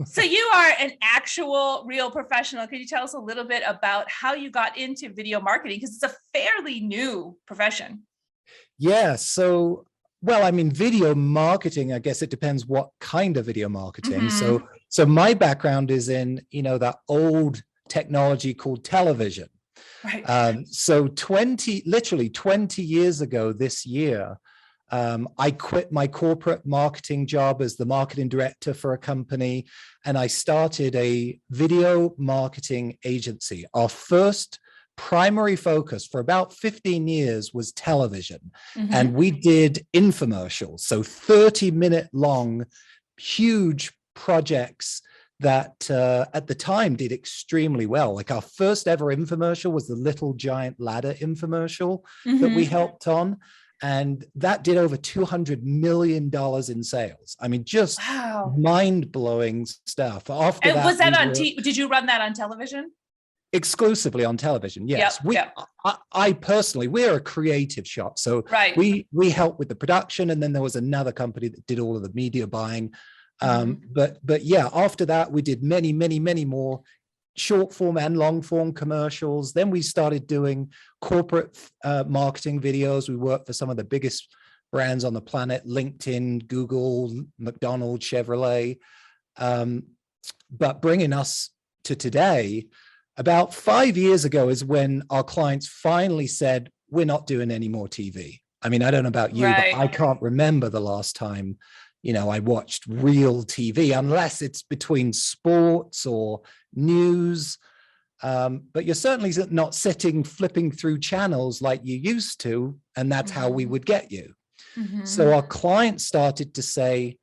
So you are an actual real professional. Could you tell us a little bit about how you got into video marketing? Because it's a fairly new profession. Yeah. So, well, I mean, video marketing, I guess it depends what kind of video marketing. Mm-hmm. So my background is in, that old technology called television. Right. So literally 20 years ago this year, I quit my corporate marketing job as the marketing director for a company, and I started a video marketing agency. Our first primary focus for about 15 years was television. Mm-hmm. And we did infomercials, so 30-minute long, huge projects that at the time did extremely well. Like our first ever infomercial was the Little Giant Ladder infomercial that we helped on. And that did over $200 million in sales. I mean, just wow. Mind-blowing stuff. After and that, was that on did you run that on television? Exclusively on television, yes. Yep. I personally, we're a creative shop, so right. we help with the production, and then there was another company that did all of the media buying. But yeah, after that, we did many more short form and long form commercials. Then we started doing corporate marketing videos. We worked for some of the biggest brands on the planet: LinkedIn, Google, McDonald's, Chevrolet. But bringing us to today, about 5 years ago is when our clients finally said, we're not doing any more TV. I mean, I don't know about you, right. but I can't remember the last time, I watched real TV, unless it's between sports or news. But you're certainly not flipping through channels like you used to, and that's how we would get you. So our clients started to say,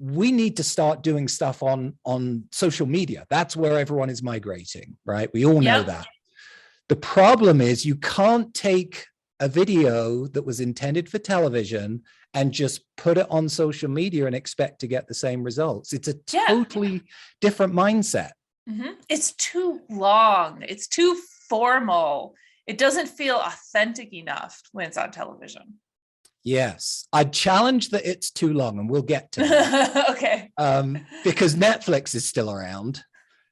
we need to start doing stuff on social media. That's where everyone is migrating, right? We all know that. The problem is you can't take a video that was intended for television and just put it on social media and expect to get the same results. It's a totally different mindset. It's too long. It's too formal. It doesn't feel authentic enough when it's on television. Yes, I'd challenge that it's too long, and we'll get to that. Okay. Because Netflix is still around.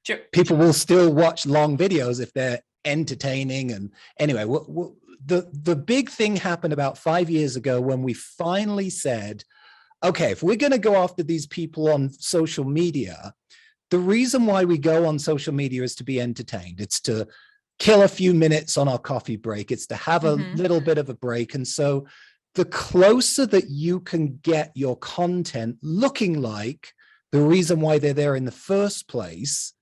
Sure. People will still watch long videos if they're entertaining. And anyway, the big thing happened about 5 years ago when we finally said, okay, if we're going to go after these people on social media, the reason why we go on social media is to be entertained. It's to kill a few minutes on our coffee break. It's to have a little bit of a break. And so the closer that you can get your content looking like the reason why they're there in the first place,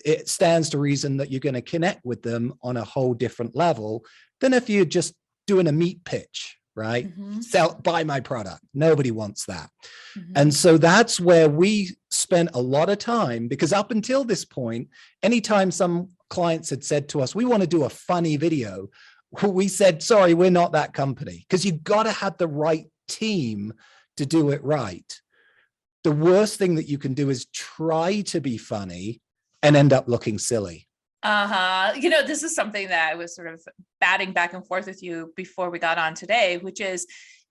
it stands to reason that you're going to connect with them on a whole different level than if you're just doing a meat pitch, right? Buy my product. Nobody wants that. And so that's where we spent a lot of time, because up until this point, anytime some clients had said to us, we want to do a funny video, we said, sorry, we're not that company, because you've got to have the right team to do it right. The worst thing that you can do is try to be funny and end up looking silly. This is something that I was sort of batting back and forth with you before we got on today, which is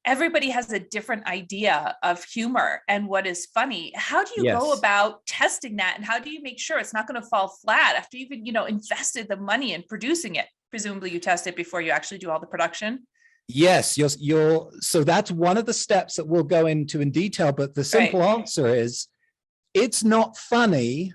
everybody has a different idea of humor and what is funny. How do you go about testing that? And how do you make sure it's not going to fall flat after you've, invested the money in producing it? Presumably you test it before you actually do all the production. Yes, so that's one of the steps that we'll go into in detail. But the simple answer is it's not funny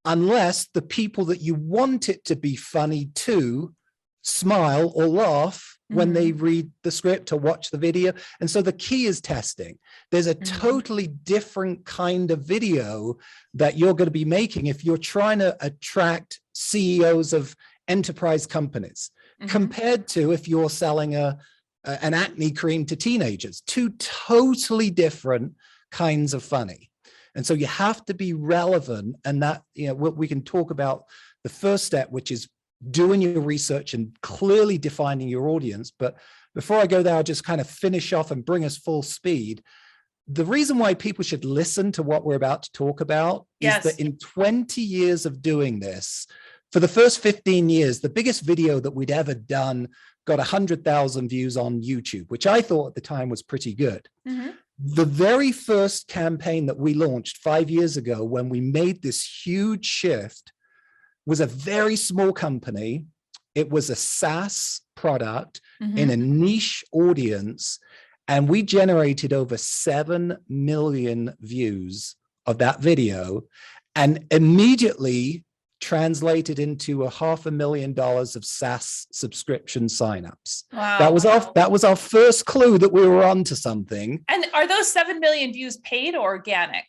unless the people that you want it to be funny to smile or laugh when they read the script or watch the video. And so the key is testing. There's a totally different kind of video that you're going to be making if you're trying to attract CEOs of enterprise companies compared to if you're selling an acne cream to teenagers. Two totally different kinds of funny. And so you have to be relevant, and that, we can talk about the first step, which is doing your research and clearly defining your audience. But before I go there, I'll just kind of finish off and bring us full speed. The reason why people should listen to what we're about to talk about is that in 20 years of doing this, for the first 15 years, the biggest video that we'd ever done got 100,000 views on YouTube, which I thought at the time was pretty good. The very first campaign that we launched 5 years ago, when we made this huge shift, was a very small company. It was a SaaS product in a niche audience, and we generated over 7 million views of that video, and immediately translated into $500,000 of SaaS subscription signups. Wow. That was our first clue that we were onto something. And are those 7 million views paid or organic?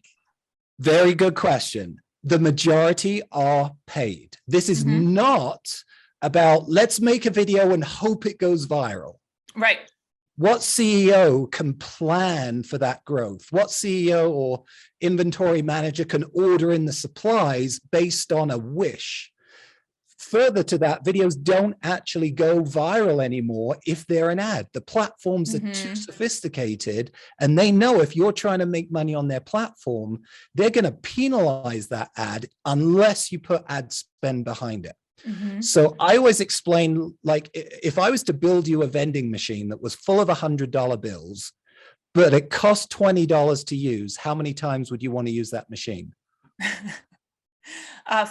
Very good question. The majority are paid. This is not about let's make a video and hope it goes viral. Right. What CEO can plan for that growth? What CEO or inventory manager can order in the supplies based on a wish? Further to that, videos don't actually go viral anymore if they're an ad. The platforms are too sophisticated, and they know if you're trying to make money on their platform, they're going to penalize that ad unless you put ad spend behind it. So I always explain, like, if I was to build you a vending machine that was full of $100 bills, but it cost $20 to use, how many times would you want to use that machine?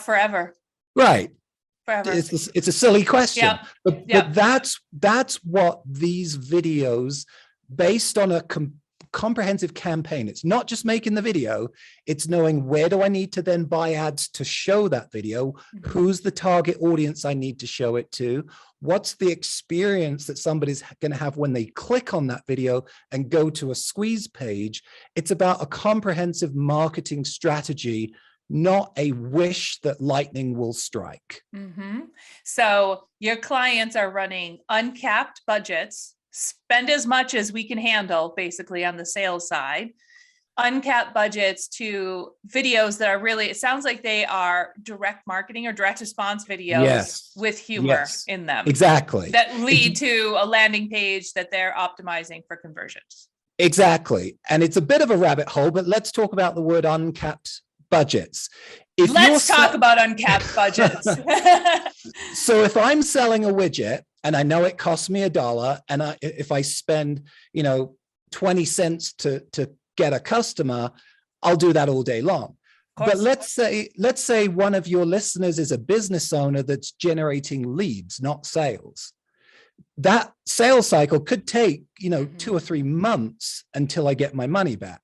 Forever. Right. Forever. It's a silly question, Yep. but that's what these videos, based on a comprehensive campaign. It's not just making the video, it's knowing where do I need to then buy ads to show that video, who's the target audience I need to show it to, what's the experience that somebody's going to have when they click on that video and go to a squeeze page. It's about a comprehensive marketing strategy, not a wish that lightning will strike. So your clients are running uncapped budgets, spend as much as we can handle basically on the sales side, uncapped budgets to videos that are really, it sounds like they are direct marketing or direct response videos with humor in them. Exactly. That lead to a landing page that they're optimizing for conversions. Exactly. And it's a bit of a rabbit hole, but let's talk about the word uncapped budgets. Let's talk about uncapped budgets. So if I'm selling a widget and I know it costs me $1, and if I spend, 20 cents to get a customer, I'll do that all day long. But let's say one of your listeners is a business owner that's generating leads, not sales. That sales cycle could take, 2 or 3 months until I get my money back.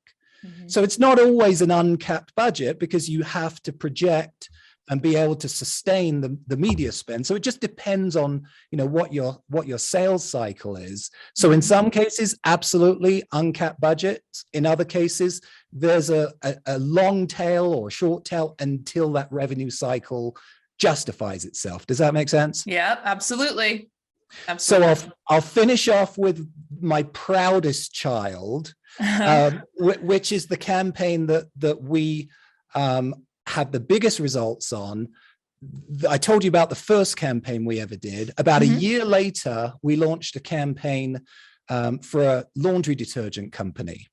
So it's not always an uncapped budget, because you have to project and be able to sustain the media spend. So it just depends on, what your sales cycle is. So in some cases, absolutely uncapped budgets. In other cases, there's a long tail or short tail until that revenue cycle justifies itself. Does that make sense? Yeah, absolutely. So I'll finish off with my proudest child, which is the campaign that we had the biggest results on. I told you about the first campaign we ever did. About a year later, we launched a campaign for a laundry detergent company.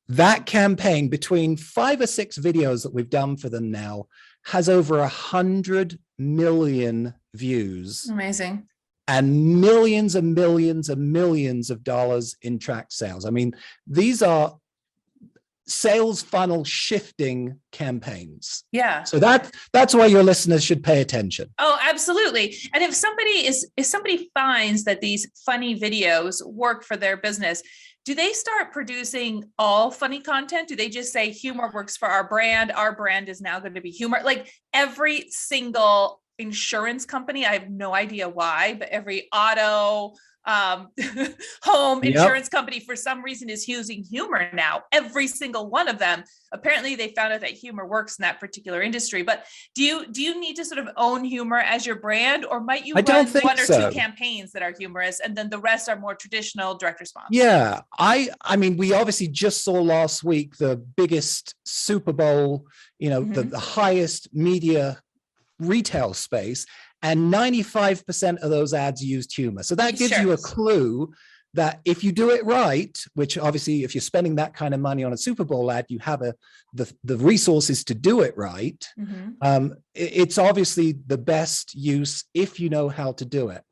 That campaign, between 5 or 6 videos that we've done for them now, has over 100 million views. Amazing. And millions and millions and millions of dollars in tracked sales. I mean, these are sales funnel shifting campaigns. Yeah. So that's why your listeners should pay attention. Oh, absolutely. And if somebody finds that these funny videos work for their business, do they start producing all funny content? Do they just say humor works for our brand? Our brand is now going to be humor. Like every single insurance company, I have no idea why, but every auto, home insurance company for some reason is using humor now. Every single one of them. Apparently they found out that humor works in that particular industry. But do you need to sort of own humor as your brand, or might you run 1 or 2 campaigns that are humorous and then the rest are more traditional direct response? Yeah, I mean, we obviously just saw last week the biggest Super Bowl, the highest media retail space, and 95% of those ads used humor. So that gives you a clue that if you do it right, which obviously if you're spending that kind of money on a Super Bowl ad, you have the resources to do it right. It's obviously the best use if you know how to do it.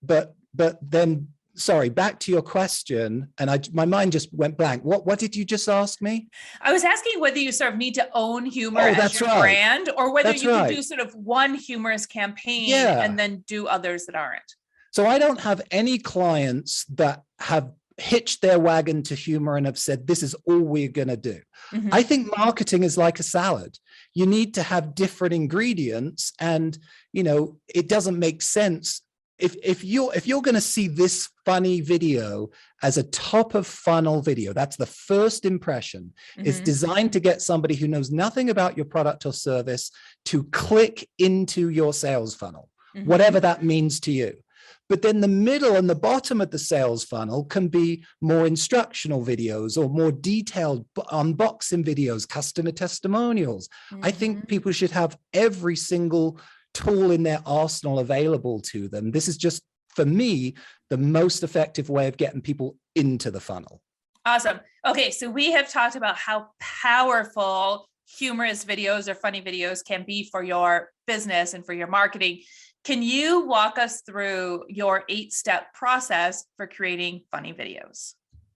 But then sorry, back to your question, and my mind just went blank. What did you just ask me? I was asking whether you sort of need to own humor Oh, as that's your right. brand, or whether That's you can right. do sort of one humorous campaign Yeah. and then do others that aren't. So I don't have any clients that have hitched their wagon to humor and have said, this is all we're going to do. Mhm. I think marketing is like a salad. You need to have different ingredients, and, you know, it doesn't make sense. If you're going to see this funny video as a top of funnel video, that's the first impression. It's Mhm. designed to get somebody who knows nothing about your product or service to click into your sales funnel, Mhm. whatever that means to you. But then the middle and the bottom of the sales funnel can be more instructional videos or more detailed unboxing videos, customer testimonials. I think people should have every single tool in their arsenal available to them. This is just, for me, the most effective way of getting people into the funnel. Awesome. Okay, so we have talked about how powerful humorous videos or funny videos can be for your business and for your marketing. Can you walk us through your 8-step process for creating funny videos?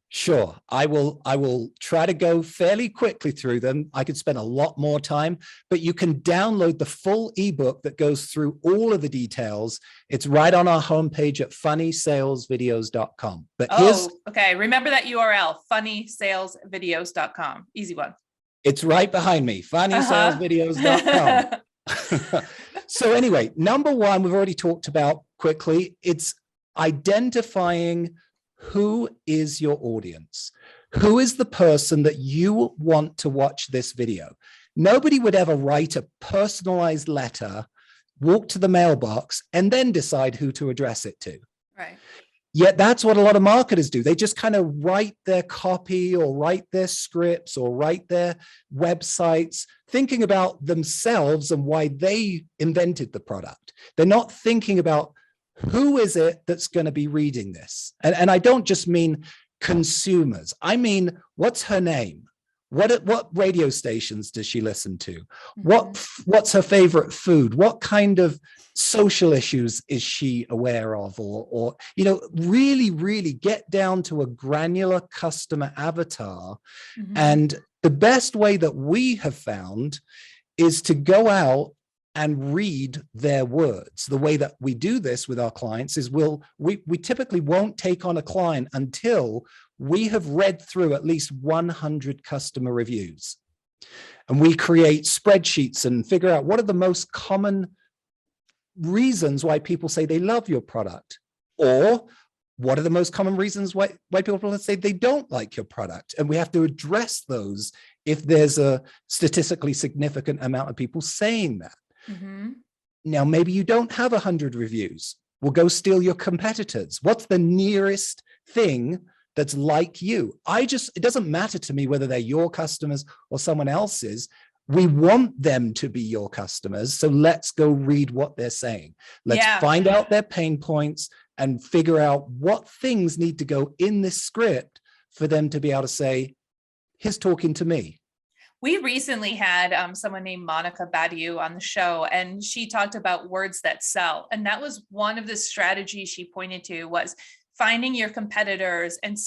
Sure. I will try to go fairly quickly through them. I could spend a lot more time, but you can download the full ebook that goes through all of the details. It's right on our homepage at funnysalesvideos.com. But okay. Remember that URL, funnysalesvideos.com. Easy one. It's right behind me, funnysalesvideos.com. So anyway, number one, we've already talked about quickly. It's identifying who is your audience. Who is the person that you want to watch this video? Nobody would ever write a personalized letter, walk to the mailbox, and then decide who to address it to. Right. Yet that's what a lot of marketers do. They just kind of write their copy or write their scripts or write their websites, thinking about themselves and why they invented the product. They're not thinking about who is it that's going to be reading this. And I don't just mean consumers. I mean, what's her name? What radio stations does she listen to? What's her favorite food? What kind of social issues is she aware of? Or you know, really get down to a granular customer avatar. And the best way that we have found is to go out and read their words. The way that we do this with our clients is we typically won't take on a client until we have read through at least 100 customer reviews. And we create spreadsheets and figure out what are the most common reasons why people say they love your product, or what are the most common reasons why people say they don't like your product. And we have to address those if there's a statistically significant amount of people saying that. Now, maybe you don't have 100 reviews. We'll go steal your competitors. What's the nearest thing that's like you? It doesn't matter to me whether they're your customers or someone else's. We want them to be your customers. So let's go read what they're saying. Let's find out their pain points and figure out what things need to go in this script for them to be able to say, he's talking to me. We recently had someone named Monica Badiou on the show, and she talked about words that sell. And that was one of the strategies she pointed to, was finding your competitors and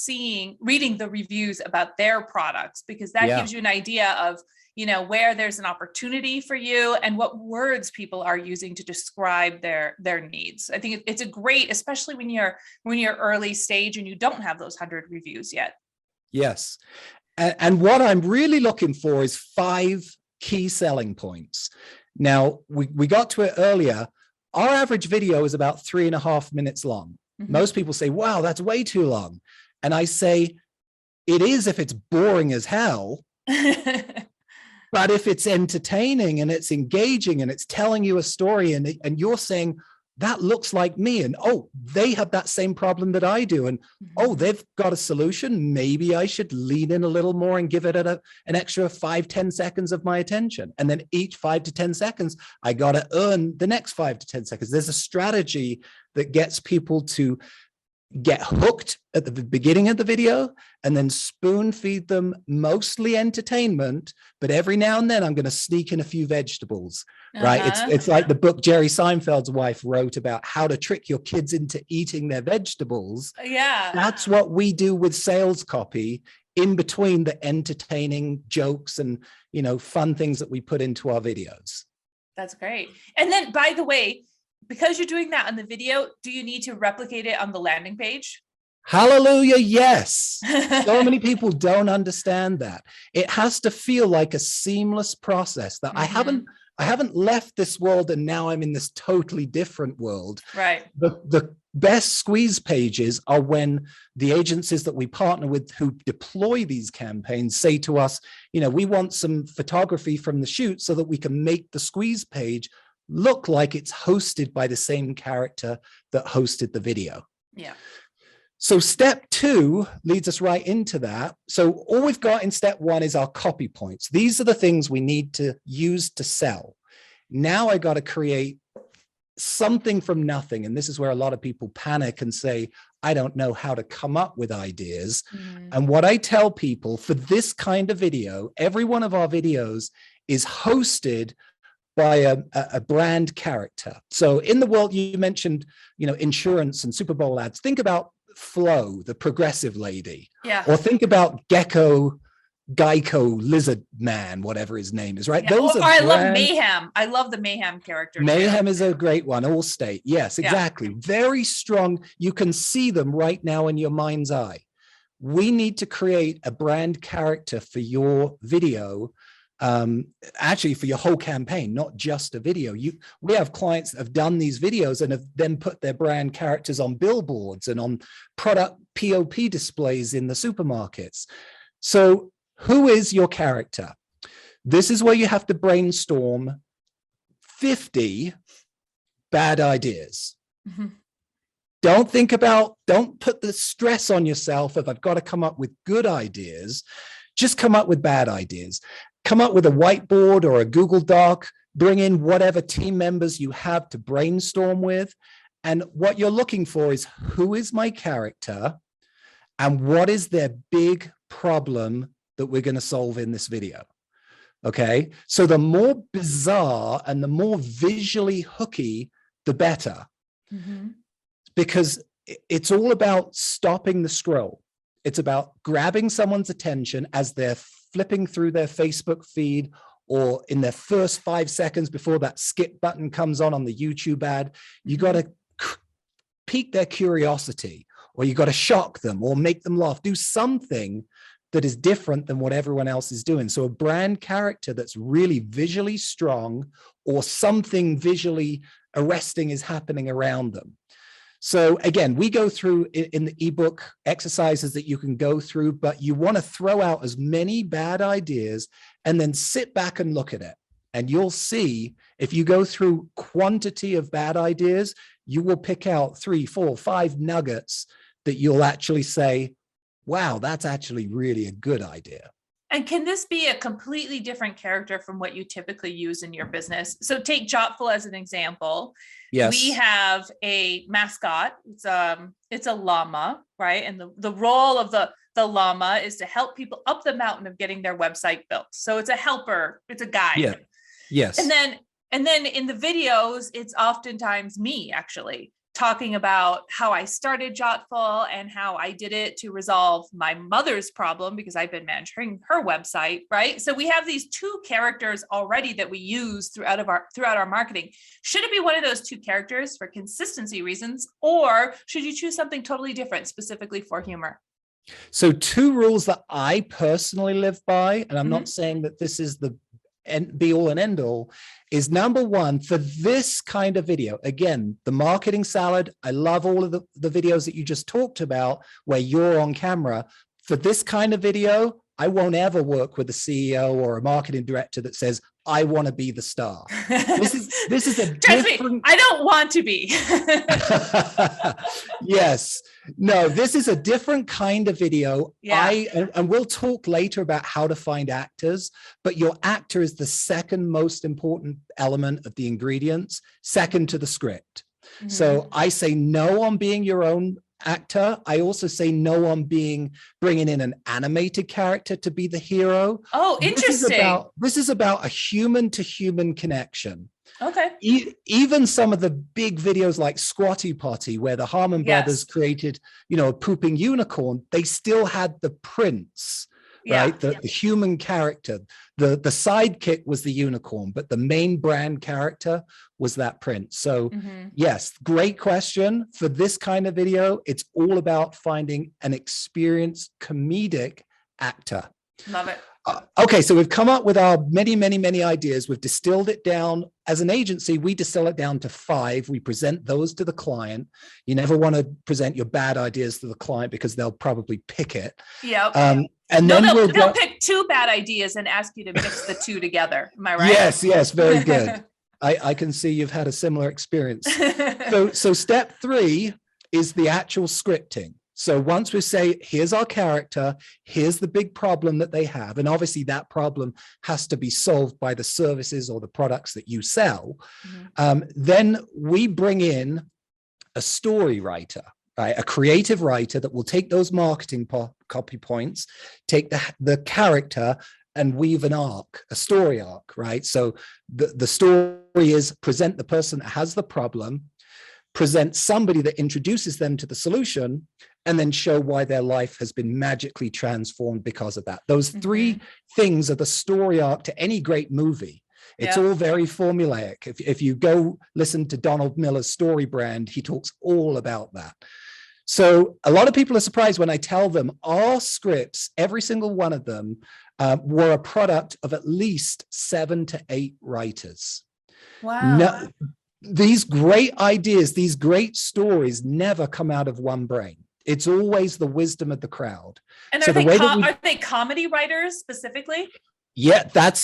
reading the reviews about their products, because that gives you an idea of, you know, where there's an opportunity for you and what words people are using to describe their needs. I think it's a great, especially when you're early stage and you don't have those 100 reviews yet. Yes. And what I'm really looking for is 5 key selling points. Now, we got to it earlier. Our average video is about 3.5 minutes long. Most people say, wow, that's way too long. And I say, it is if it's boring as hell. But if it's entertaining and it's engaging and it's telling you a story and you're saying, that looks like me, and oh, they have that same problem that I do, and oh, they've got a solution, maybe I should lean in a little more and give it an extra 5-10 seconds of my attention. And then each 5 to 10 seconds, I got to earn the next 5 to 10 seconds. There's a strategy that gets people to get hooked at the beginning of the video and then spoon feed them mostly entertainment, but every now and then I'm going to sneak in a few vegetables, right? It's like the book Jerry Seinfeld's wife wrote about how to trick your kids into eating their vegetables. Yeah. That's what we do with sales copy in between the entertaining jokes and, you know, fun things that we put into our videos. That's great. And then, by the way, because you're doing that on the video, do you need to replicate it on the landing page? Hallelujah, yes. So many people don't understand that. It has to feel like a seamless process that I haven't left this world and now I'm in this totally different world. Right. The best squeeze pages are when the agencies that we partner with who deploy these campaigns say to us, you know, we want some photography from the shoot so that we can make the squeeze page look like it's hosted by the same character that hosted the video. Yeah. So step 2 leads us right into that. So all we've got in step 1 is our copy points. These are the things we need to use to sell. Now I got to create something from nothing. And this is where a lot of people panic and say, I don't know how to come up with ideas. And what I tell people, for this kind of video, every one of our videos is hosted by a brand character. So in the world, you mentioned, you know, insurance and Super Bowl ads. Think about Flo, the progressive lady. Yeah. Or think about Geico Lizard Man, whatever his name is, right? Yeah. Those or I love Mayhem. I love the Mayhem character. Mayhem too. is a great one. Allstate. Yes, exactly. Very strong. You can see them right now in your mind's eye. We need to create a brand character for your video, actually for your whole campaign, not just a video. We have clients that have done these videos and have then put their brand characters on billboards and on product POP displays in the supermarkets. So who is your character? This is where you have to brainstorm 50 bad ideas. Don't put the stress on yourself of I've got to come up with good ideas. Just come up with bad ideas. Come up with a whiteboard or a Google Doc, bring in whatever team members you have to brainstorm with. And what you're looking for is who is my character and what is their big problem that we're going to solve in this video. Okay. So the more bizarre and the more visually hooky, the better. Because it's all about stopping the scroll. It's about grabbing someone's attention as they're flipping through their Facebook feed or in their first 5 seconds before that skip button comes on the YouTube ad. You got to pique their curiosity, or you got to shock them or make them laugh. Do something that is different than what everyone else is doing. So a brand character that's really visually strong or something visually arresting is happening around them. So again, we go through in the ebook exercises that you can go through, but you want to throw out as many bad ideas and then sit back and look at it. And you'll see if you go through quantity of bad ideas, you will pick out 3, 4, 5 nuggets that you'll actually say, wow, that's actually really a good idea. And can this be a completely different character from what you typically use in your business? So take Jottful as an example. Yes. We have a mascot. It's a llama, right? And the role of the llama is to help people up the mountain of getting their website built. So it's a helper. It's a guide. Yeah. Yes. And then in the videos, it's oftentimes me actually talking about how I started Jottful and how I did it to resolve my mother's problem because I've been managing her website, right? So we have these 2 characters already that we use throughout our marketing. Should it be one of those 2 characters for consistency reasons, or should you choose something totally different specifically for humor? So 2 rules that I personally live by, and I'm not saying that this is the be all and end all, is number 1, for this kind of video, again, the marketing salad, I love all of the videos that you just talked about where you're on camera. For this kind of video, I won't ever work with a CEO or a marketing director that says, I want to be the star. This is a different... I don't want to be. Yes. No, this is a different kind of video. Yeah. And we'll talk later about how to find actors, but your actor is the second most important element of the ingredients, second to the script. So I say no on being your own actor. I also say no on bringing in an animated character to be the hero. Oh, interesting. This is about a human to human connection. Okay. Even some of the big videos like Squatty Potty, where the Harmon brothers created, a pooping unicorn, they still had the prince, right? The human character. The sidekick was the unicorn, but the main brand character was that prince. So yes, great question. For this kind of video, it's all about finding an experienced comedic actor. Love it. Okay, so we've come up with our many, many, many ideas. We've distilled it down. As an agency, we distill it down to 5. We present those to the client. You never want to present your bad ideas to the client because they'll probably pick it. Yeah. And then they'll pick 2 bad ideas and ask you to mix the 2 together. Am I right? Yes, very good. I can see you've had a similar experience. So step 3 is the actual scripting. So once we say, here's our character, here's the big problem that they have, and obviously that problem has to be solved by the services or the products that you sell, then we bring in a story writer, right? A creative writer that will take those marketing copy points, take the character and weave an arc, a story arc, right? So the story is present the person that has the problem, present somebody that introduces them to the solution, and then show why their life has been magically transformed because of that. Those 3 things are the story arc to any great movie. It's all very formulaic. If you go listen to Donald Miller's Story Brand, he talks all about that. So a lot of people are surprised when I tell them our scripts, every single one of them, were a product of at least 7 to 8 writers. Wow. These great ideas, these great stories never come out of one brain. It's always the wisdom of the crowd. And so are they comedy writers specifically? Yeah, that's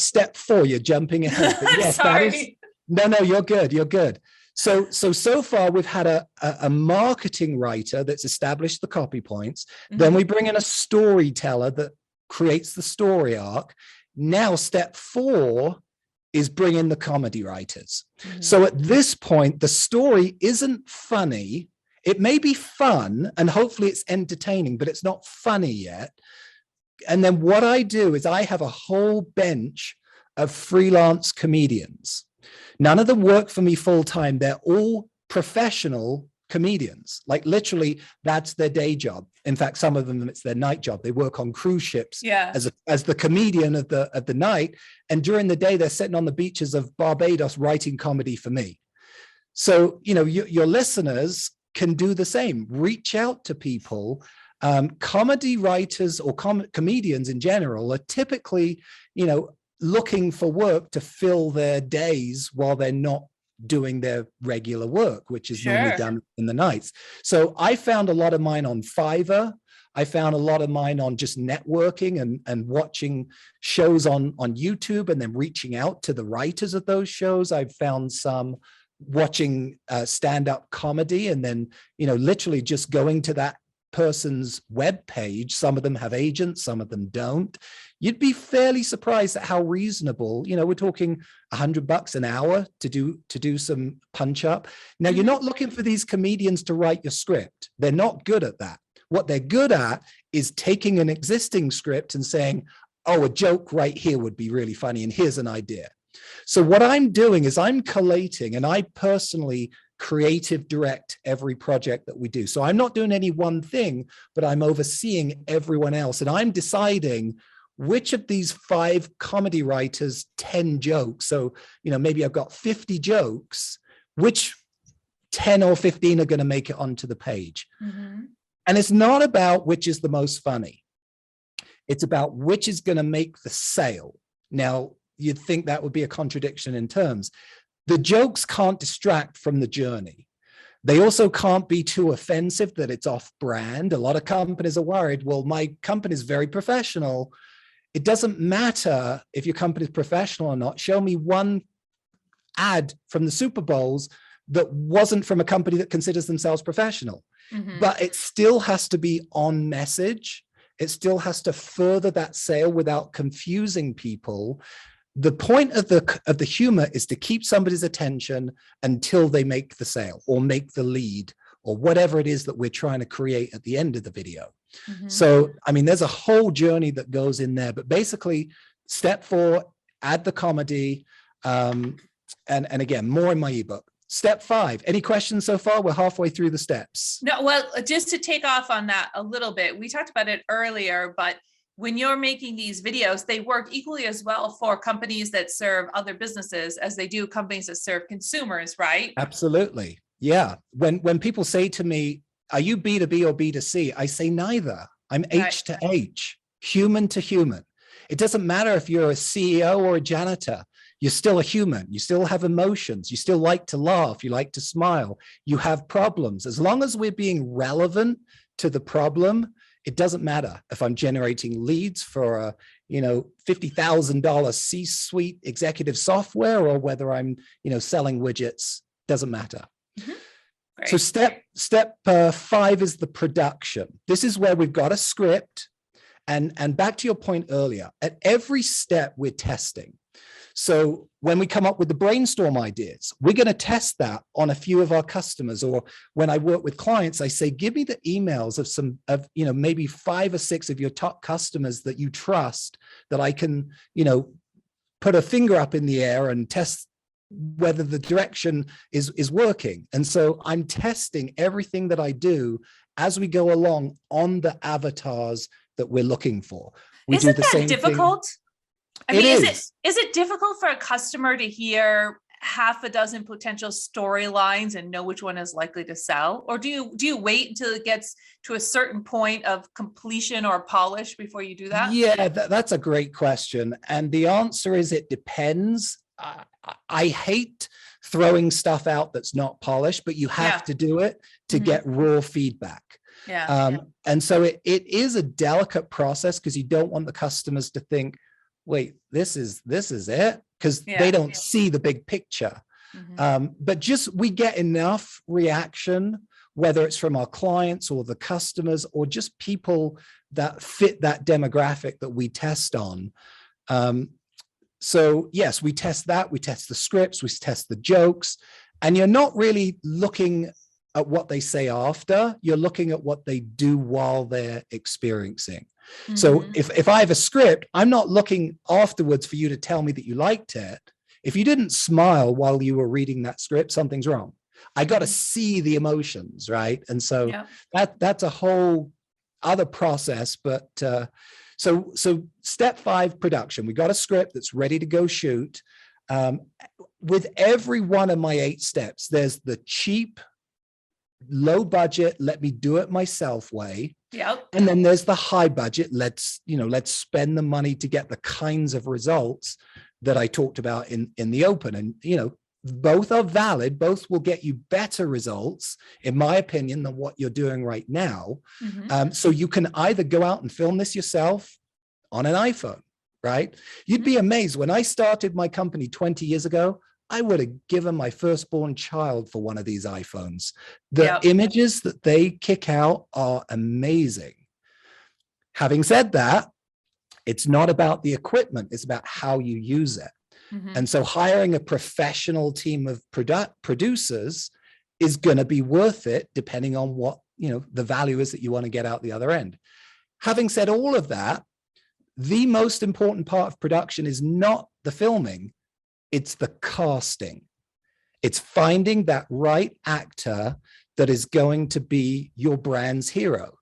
step 4. You're jumping ahead. But yes, sorry. No, you're good. You're good. So far we've had a marketing writer that's established the copy points. Then we bring in a storyteller that creates the story arc. Now step 4 is bring in the comedy writers. So at this point, the story isn't funny. It may be fun and hopefully it's entertaining, but it's not funny yet. And then what I do is I have a whole bench of freelance comedians. None of them work for me full time. They're all professional comedians. Like literally that's their day job. In fact, some of them, it's their night job. They work on cruise ships as the comedian of the night. And during the day, they're sitting on the beaches of Barbados writing comedy for me. So, your listeners can do the same. Reach out to people. Comedy writers or comedians in general are typically, looking for work to fill their days while they're not doing their regular work, which is normally done in the nights. So I found a lot of mine on Fiverr. I found a lot of mine on just networking and watching shows on YouTube and then reaching out to the writers of those shows. I've found some watching stand-up comedy and then, literally just going to that person's web page. Some of them have agents, some of them don't. You'd be fairly surprised at how reasonable, we're talking $100 an hour to do some punch up. Now, you're not looking for these comedians to write your script. They're not good at that. What they're good at is taking an existing script and saying, oh, a joke right here would be really funny, and here's an idea. So what I'm doing is I'm collating, and I personally creative direct every project that we do. So I'm not doing any one thing, but I'm overseeing everyone else. And I'm deciding which of these 5 comedy writers, 10 jokes. So, maybe I've got 50 jokes, which 10 or 15 are going to make it onto the page. And it's not about which is the most funny. It's about which is going to make the sale. Now, you'd think that would be a contradiction in terms. The jokes can't distract from the journey. They also can't be too offensive that it's off brand. A lot of companies are worried, well, my company is very professional. It doesn't matter if your company is professional or not. Show me one ad from the Super Bowls that wasn't from a company that considers themselves professional. But it still has to be on message. It still has to further that sale without confusing people. The point of the humor is to keep somebody's attention until they make the sale or make the lead or whatever it is that we're trying to create at the end of the video. Mhm. So, I mean, there's a whole journey that goes in there, but basically step 4, add the comedy. And again, more in my ebook. Step 5, any questions so far? We're halfway through the steps. No, well, just to take off on that a little bit, we talked about it earlier, but when you're making these videos, they work equally as well for companies that serve other businesses as they do companies that serve consumers, right? Absolutely. Yeah. When people say to me, are you B2B or B2C? I say neither. I'm H to H, human to human. It doesn't matter if you're a CEO or a janitor. You're still a human. You still have emotions. You still like to laugh. You like to smile. You have problems. As long as we're being relevant to the problem, it doesn't matter if I'm generating leads for a, $50,000 C-suite executive software or whether I'm, selling widgets. Doesn't matter. Mm-hmm. So step 5 is the production. This is where we've got a script. And back to your point earlier, at every step we're testing. So when we come up with the brainstorm ideas, we're going to test that on a few of our customers. Or when I work with clients, I say, give me the emails of maybe 5 or 6 of your top customers that you trust, that I can, put a finger up in the air and test whether the direction is working. And so I'm testing everything that I do as we go along on the avatars that we're looking for. Isn't that difficult? I mean, is it difficult for a customer to hear half a dozen potential storylines and know which one is likely to sell? Or do you wait until it gets to a certain point of completion or polish before you do that? Yeah, that's a great question. And the answer is it depends. I hate throwing stuff out that's not polished, but you have to do it to get raw feedback. And so it is a delicate process because you don't want the customers to think, wait, this is it, because they don't see the big picture. But just we get enough reaction, whether it's from our clients or the customers or just people that fit that demographic that we test on. So yes, we test that, we test the scripts, we test the jokes, and you're not really looking at what they say after, you're looking at what they do while they're experiencing. So if I have a script, I'm not looking afterwards for you to tell me that you liked it. If you didn't smile while you were reading that script, something's wrong. I got to see the emotions, right? And so that's a whole other process. But so step 5, production. We got a script that's ready to go shoot. With every one of my 8 steps, there's the cheap, low budget, let me do it myself way. And then there's the high budget, let's spend the money to get the kinds of results that I talked about in the open. And both are valid, both will get you better results, in my opinion, than what you're doing right now. So you can either go out and film this yourself on an iPhone, right? You'd be amazed. When I started my company 20 years ago, I would have given my firstborn child for one of these iPhones. The images that they kick out are amazing. Having said that, it's not about the equipment, it's about how you use it. And so hiring a professional team of producers is going to be worth it, depending on what the value is that you want to get out the other end. Having said all of that, the most important part of production is not the filming, it's the casting. It's finding that right actor that is going to be your brand's hero.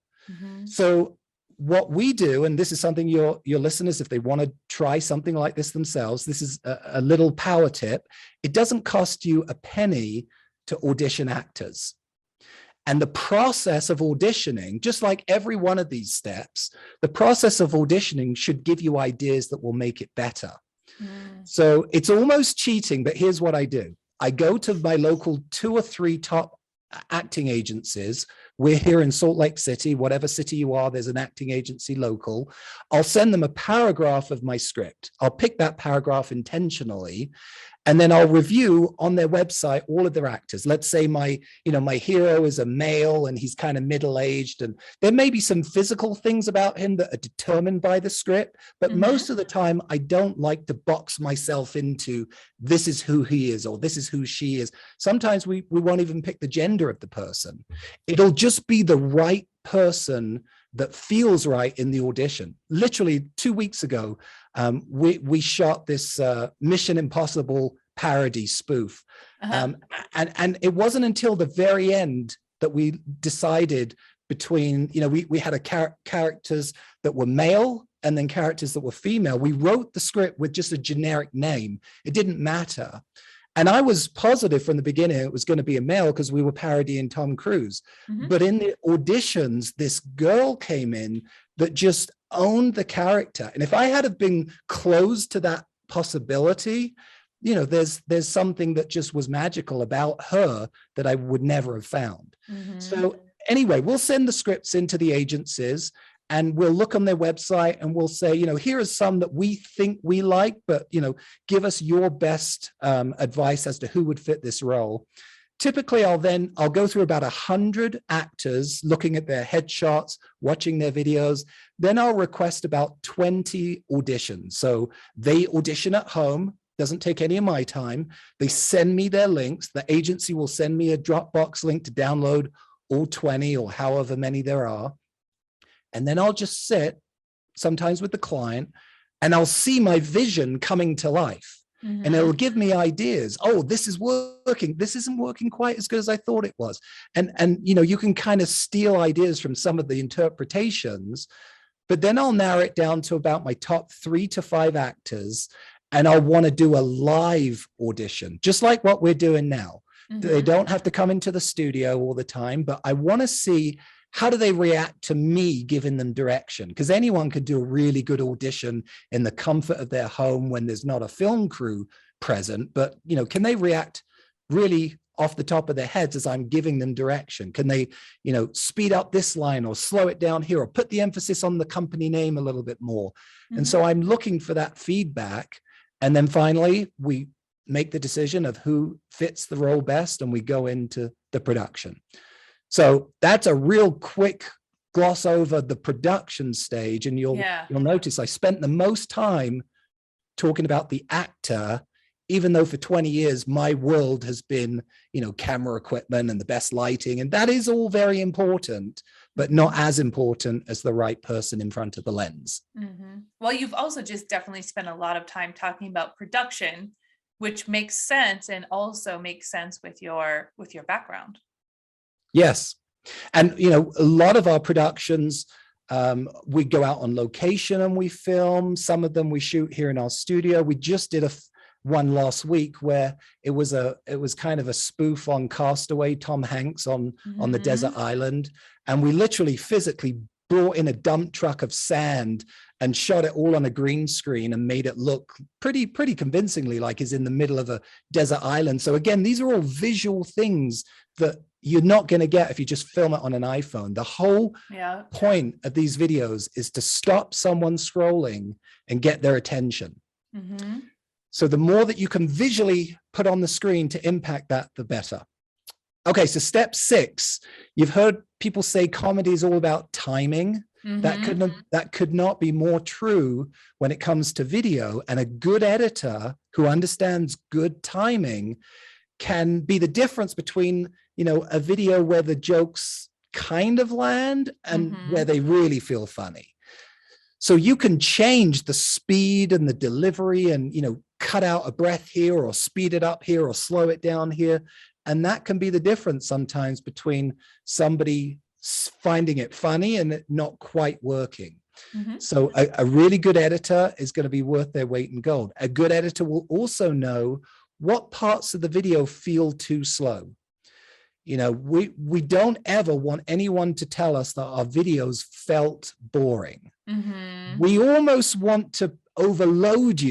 So what we do, and this is something your listeners, if they want to try something like this themselves, this is a little power tip. It doesn't cost you a penny to audition actors. And the process of auditioning, just like every one of these steps, the process of auditioning should give you ideas that will make it better. So it's almost cheating, but here's what I do. I go to my local 2 or 3 top acting agencies we're here in Salt Lake City, whatever city you are, there's an acting agency local. I'll send them a paragraph of my script. I'll pick that paragraph intentionally, and then I'll review on their website all of their actors. Let's say my hero is a male and he's kind of middle-aged, and there may be some physical things about him that are determined by the script, but most of the time I don't like to box myself into this is who he is or this is who she is. Sometimes we won't even pick the gender of the person. It'll just be the right person that feels right in the audition. Literally 2 weeks ago, we shot this Mission Impossible parody spoof. And it wasn't until the very end that we decided between, we had characters that were male and then characters that were female. We wrote the script with just a generic name. It didn't matter. And I was positive from the beginning it was going to be a male because we were parodying Tom Cruise. But in the auditions, this girl came in that just owned the character. And if I had have been closed to that possibility, there's something that just was magical about her that I would never have found. So anyway, we'll send the scripts into the agencies and we'll look on their website and we'll say, here are some that we think we like, but, give us your best advice as to who would fit this role. Typically, I'll go through about 100 actors, looking at their headshots, watching their videos. Then I'll request about 20 auditions. So they audition at home, doesn't take any of my time. They send me their links. The agency will send me a Dropbox link to download all 20 or however many there are. And then I'll just sit, sometimes with the client, and I'll see my vision coming to life. And it'll give me ideas. Oh, this is working. This isn't working quite as good as I thought it was. And you can kind of steal ideas from some of the interpretations, but then I'll narrow it down to about my top 3 to 5 actors, and I'll want to do a live audition, just like what we're doing now. They don't have to come into the studio all the time, but I want to see how do they react to me giving them direction? Because anyone could do a really good audition in the comfort of their home when there's not a film crew present, but can they react really off the top of their heads as I'm giving them direction? Can they, speed up this line or slow it down here or put the emphasis on the company name a little bit more? And so I'm looking for that feedback. And then finally, we make the decision of who fits the role best and we go into the production. So that's a real quick gloss over the production stage. And you'll notice I spent the most time talking about the actor, even though for 20 years, my world has been, camera equipment and the best lighting. And that is all very important, but not as important as the right person in front of the lens. Well, you've also just definitely spent a lot of time talking about production, which makes sense and also makes sense with your background. Yes. And, a lot of our productions, we go out on location and we film. Some of them we shoot here in our studio. We just did one last week where it was kind of a spoof on Castaway, Tom Hanks on the desert island. And we literally physically brought in a dump truck of sand and shot it all on a green screen and made it look pretty convincingly like it's in the middle of a desert island. So again, these are all visual things that you're not going to get if you just film it on an iPhone. The whole point of these videos is to stop someone scrolling and get their attention. So the more that you can visually put on the screen to impact that, the better. Okay, so step 6, you've heard people say comedy is all about timing. That could not be more true when it comes to video. And a good editor who understands good timing can be the difference between, a video where the jokes kind of land and where they really feel funny. So you can change the speed and the delivery and, cut out a breath here or speed it up here or slow it down here. And that can be the difference sometimes between somebody finding it funny and it not quite working. So a really good editor is going to be worth their weight in gold. A good editor will also know what parts of the video feel too slow. We don't ever want anyone to tell us that our videos felt boring. We almost want to overload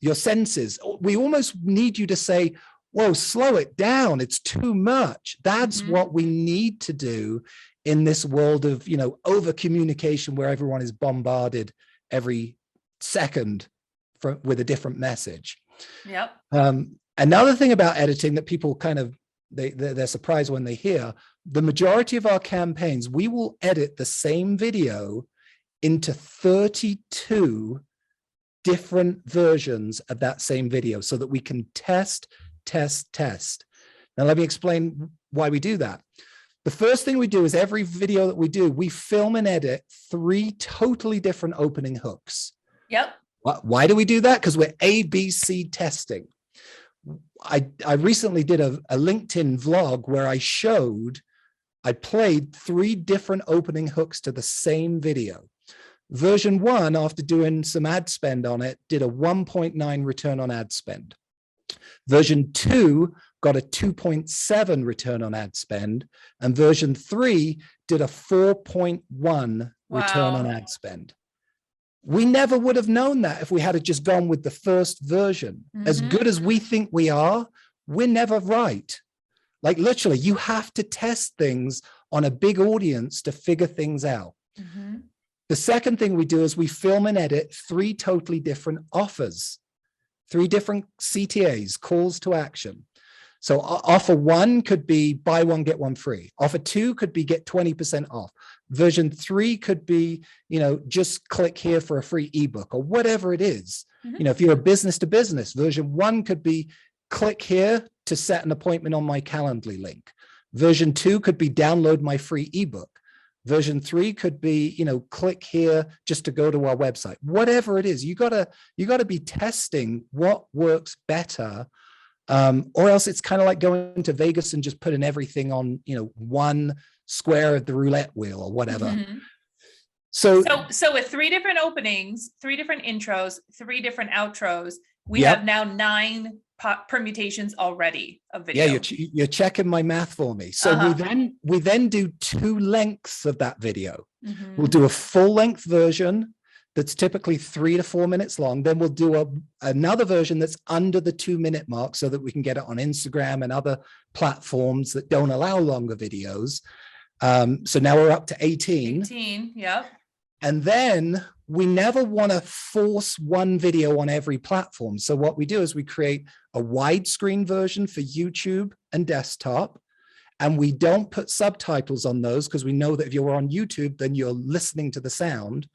your senses. We almost need you to say, whoa, slow it down. It's too much. That's what we need to do in this world of, over communication where everyone is bombarded every second with a different message. Yep. Another thing about editing that people kind of, they're surprised when they hear, the majority of our campaigns, we will edit the same video into 32 different versions of that same video so that we can test. Now, let me explain why we do that. The first thing we do is every video that we do, we film and edit 3 totally different opening hooks. Yep. Why do we do that? Because we're ABC testing. I recently did a LinkedIn vlog where I played 3 different opening hooks to the same video. Version 1, after doing some ad spend on it, did a 1.9 return on ad spend. Version 2 got a 2.7 return on ad spend, and version 3 did a 4.1 return on ad spend. We never would have known that if we had just gone with the first version. As good as we think we are, we're never right. Like literally, you have to test things on a big audience to figure things out. The second thing we do is we film and edit 3 totally different offers, 3 different CTAs, calls to action. So offer 1 could be buy 1, get 1 free. Offer 2 could be get 20% off. Version 3 could be, just click here for a free ebook or whatever it is. If you're a business to business, version 1 could be click here to set an appointment on my Calendly link. Version 2 could be download my free ebook. Version 3 could be, click here just to go to our website. Whatever it is, you gotta be testing what works better. Or else it's kind of like going to Vegas and just putting everything on, 1 square of the roulette wheel or whatever. So with 3 different openings, 3 different intros, 3 different outros, we have now 9 permutations already of video. Yeah, you're checking my math for me. So we then do 2 lengths of that video. We'll do a full length version that's typically 3 to 4 minutes long. Then we'll do another version that's under the 2-minute mark so that we can get it on Instagram and other platforms that don't allow longer videos. So now we're up to 18. Yep. And then we never want to force one video on every platform. So what we do is we create a widescreen version for YouTube and desktop. And we don't put subtitles on those because we know that if you're on YouTube, then you're listening to the sound.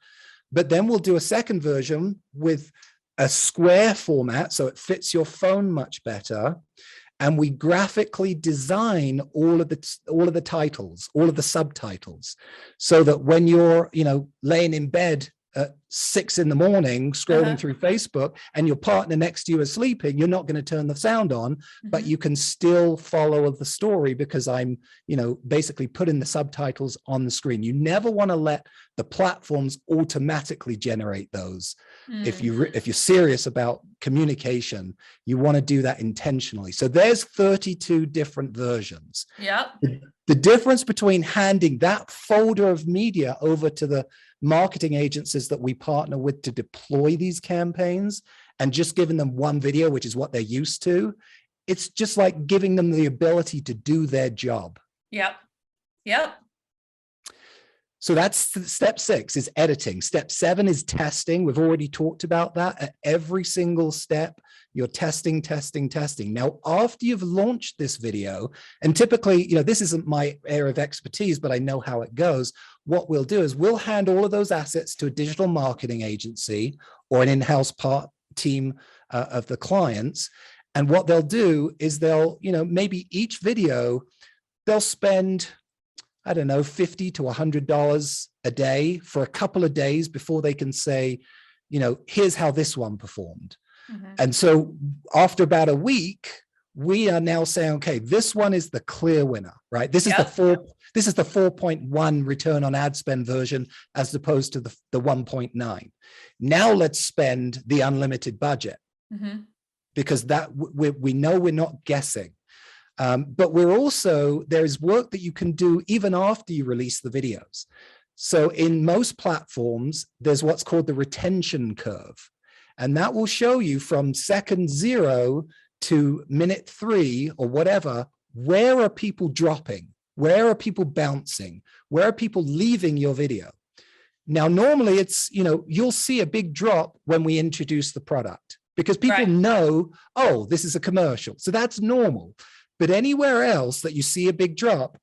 But then we'll do a second version with a square format so it fits your phone much better. And we graphically design all of the titles, all of the subtitles, so that when you're, laying in bed at 6 a.m, scrolling through Facebook, and your partner next to you is sleeping, you're not going to turn the sound on, but you can still follow the story because I'm, basically putting the subtitles on the screen. You never want to let the platforms automatically generate those. If you're serious about communication, you want to do that intentionally. So there's 32 different versions. Yeah. The difference between handing that folder of media over to the marketing agencies that we partner with to deploy these campaigns and just giving them one video, which is what they're used to, it's just like giving them the ability to do their job. Yep. So that's step 6 is editing. Step 7 is testing. We've already talked about that. At every single step, you're testing. Now, after you've launched this video, and typically, this isn't my area of expertise, but I know how it goes. What we'll do is we'll hand all of those assets to a digital marketing agency or an in-house team of the clients. And what they'll do is they'll, maybe each video, they'll spend, I don't know, $50 to $100 a day for a couple of days before they can say, here's how this one performed. And so after about a week, we are now saying, okay, this one is the clear winner, right? This is this is the 4.1 return on ad spend version as opposed to the 1.9. Now let's spend the unlimited budget because that we know we're not guessing. But there is work that you can do even after you release the videos. So in most platforms, there's what's called the retention curve. And that will show you from second 0 to minute 3 or whatever, where are people dropping? Where are people bouncing? Where are people leaving your video? Now, normally it's, you'll see a big drop when we introduce the product because people know, oh, this is a commercial. So that's normal. But anywhere else that you see a big drop,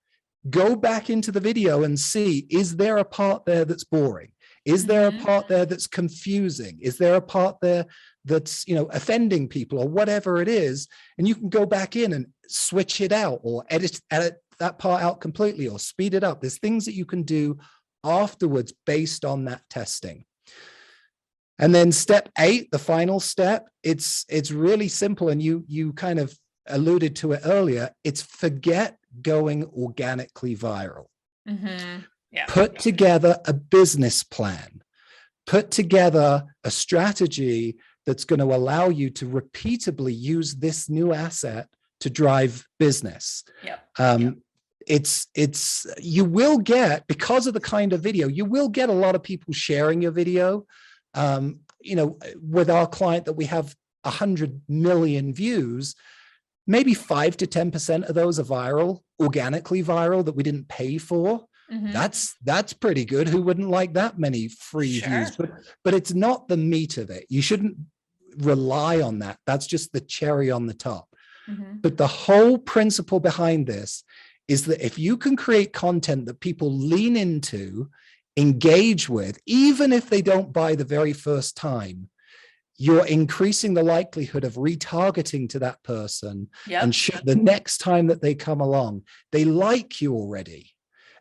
go back into the video and see, is there a part there that's boring? Is there a part there that's confusing? Is there a part there that's, offending people or whatever it is? And you can go back in and switch it out or edit that part out completely or speed it up. There's things that you can do afterwards based on that testing. And then step 8, the final step, it's really simple. And you kind of alluded to it earlier. It's forget going organically viral. Yeah. Put together a business plan, put together a strategy that's going to allow you to repeatably use this new asset to drive business. You will get, because of the kind of video, you will get a lot of people sharing your video. With our client that we have 100 million views, maybe 5 to 10% of those are viral, organically viral, that we didn't pay for. That's pretty good. Who wouldn't like that many free views? But it's not the meat of it. You shouldn't rely on that. That's just the cherry on the top. But the whole principle behind this is that if you can create content that people lean into, engage with, even if they don't buy the very first time, you're increasing the likelihood of retargeting to that person. And the next time that they come along, they like you already.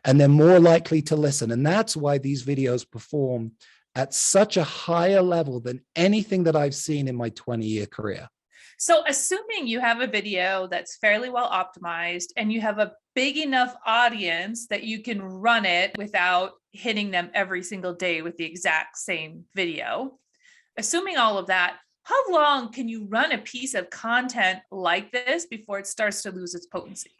And they're more likely to listen. And that's why these videos perform at such a higher level than anything that I've seen in my 20-year career. So assuming you have a video that's fairly well optimized and you have a big enough audience that you can run it without hitting them every single day with the exact same video, assuming all of that, how long can you run a piece of content like this before it starts to lose its potency?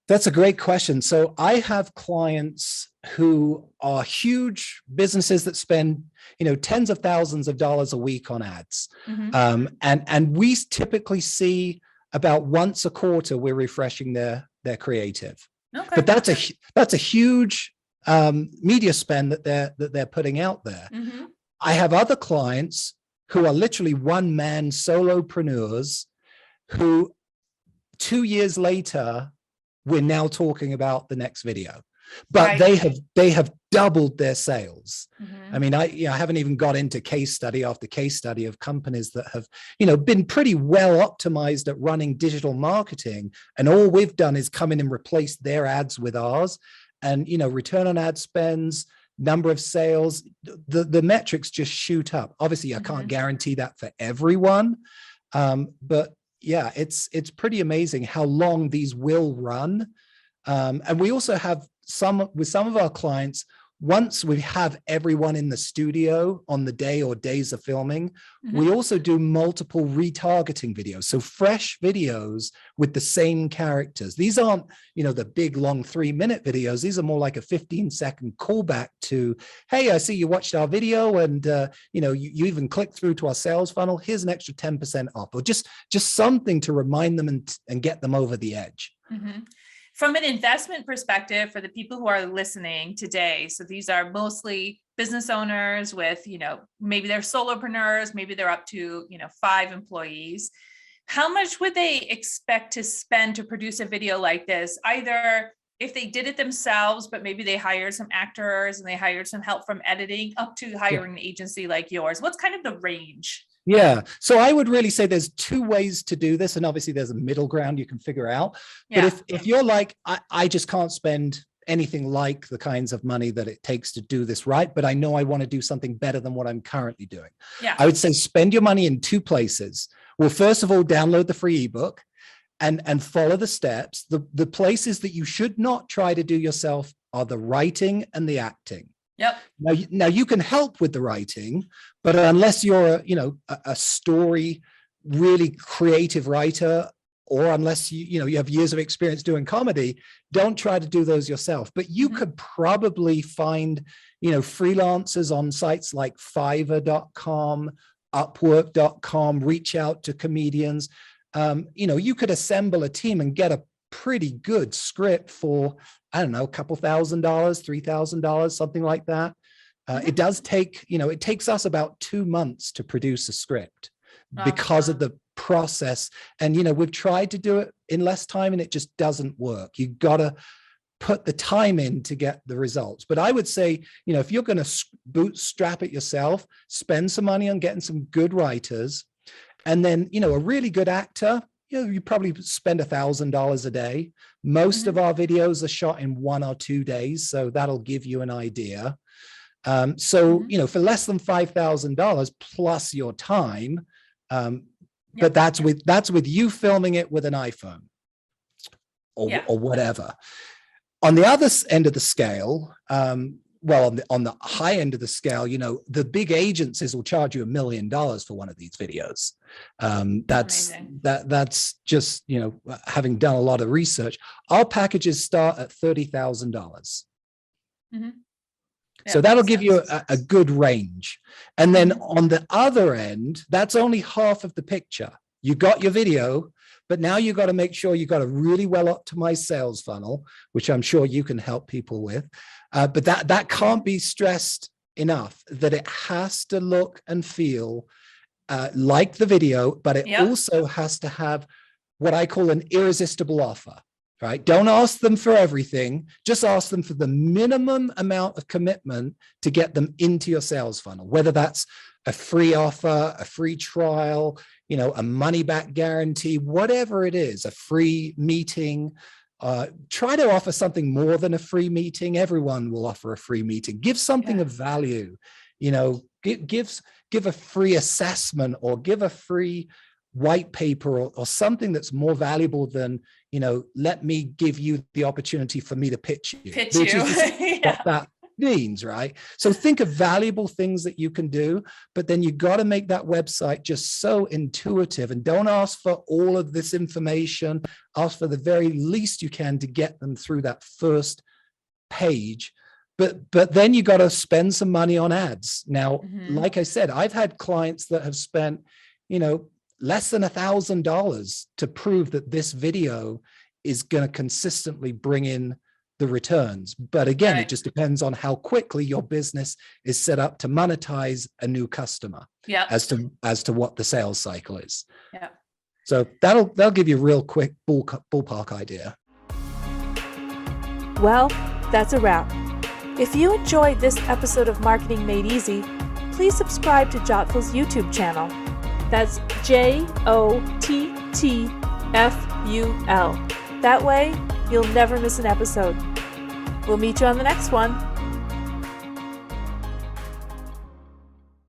That's a great question. So I have clients who are huge businesses that spend, tens of thousands of dollars a week on ads. And we typically see about once a quarter, we're refreshing their creative. But that's a huge media spend that they're putting out there. I have other clients who are literally one-man solopreneurs who 2 years later, we're now talking about the next video, but they have doubled their sales. I mean, I haven't even got into case study after case study of companies that have, been pretty well optimized at running digital marketing. And all we've done is come in and replace their ads with ours. And, return on ad spends, number of sales, the metrics just shoot up. Obviously, I can't guarantee that for everyone, but yeah, it's pretty amazing how long these will run. And we also have with some of our clients, once we have everyone in the studio on the day or days of filming, we also do multiple retargeting videos. So fresh videos with the same characters. These aren't, the big long 3-minute videos. These are more like a 15-second callback to, hey, I see you watched our video and, you even clicked through to our sales funnel. Here's an extra 10% off, or just something to remind them and get them over the edge. From an investment perspective, for the people who are listening today, so these are mostly business owners with, maybe they're solopreneurs, maybe they're up to, 5 employees. How much would they expect to spend to produce a video like this? Either if they did it themselves, but maybe they hired some actors and they hired some help from editing, up to hiring an agency like yours. What's kind of the range? Yeah. So I would really say there's 2 ways to do this. And obviously there's a middle ground you can figure out. But if you're like, I just can't spend anything like the kinds of money that it takes to do this right, but I know I want to do something better than what I'm currently doing. I would say spend your money in 2 places. Well, first of all, download the free ebook and follow the steps. The places that you should not try to do yourself are the writing and the acting. Now you can help with the writing, but unless you're a story really creative writer, or unless you have years of experience doing comedy, don't try to do those yourself. But you could probably find freelancers on sites like Fiverr.com, Upwork.com, reach out to comedians. You could assemble a team and get pretty good script for, I don't know, a couple $1,000, $3,000, something like that. It does take, it takes us about 2 months to produce a script because of the process. And, we've tried to do it in less time and it just doesn't work. You got to put the time in to get the results. But I would say, if you're going to bootstrap it yourself, spend some money on getting some good writers. And then, a really good actor, you probably spend $1,000 a day. Most of our videos are shot in 1 or 2 days. So that'll give you an idea. For less than $5,000 plus your time, but that's with you filming it with an iPhone or whatever. On the other end of the scale, on the high end of the scale, the big agencies will charge you $1 million for one of these videos. That's just, having done a lot of research. Our packages start at $30,000. So that'll give you a good range. And then on the other end, that's only half of the picture. You got your video, but now you got to make sure you got a really well optimized sales funnel, which I'm sure you can help people with. But that can't be stressed enough, that it has to look and feel like the video, but it also has to have what I call an irresistible offer. Right? Don't ask them for everything. Just ask them for the minimum amount of commitment to get them into your sales funnel, whether that's a free offer, a free trial, a money back guarantee, whatever it is, a free meeting. Try to offer something more than a free meeting. Everyone will offer a free meeting. Give something of value, give a free assessment or give a free white paper or something that's more valuable than, let me give you the opportunity for me to pitch you. Which is what that means, right? So think of valuable things that you can do, but then you got to make that website just so intuitive, and don't ask for all of this information. Ask for the very least you can to get them through that first page. But then you got to spend some money on ads. Now, like I said, I've had clients that have spent, less than $1,000 to prove that this video is going to consistently bring in the returns. But again, it just depends on how quickly your business is set up to monetize a new customer as to what the sales cycle is. So that'll give you a real quick ballpark idea. Well, that's a wrap. If you enjoyed this episode of Marketing Made Easy, please subscribe to Jottful's YouTube channel. That's JOTTFUL. That way, you'll never miss an episode. We'll meet you on the next one.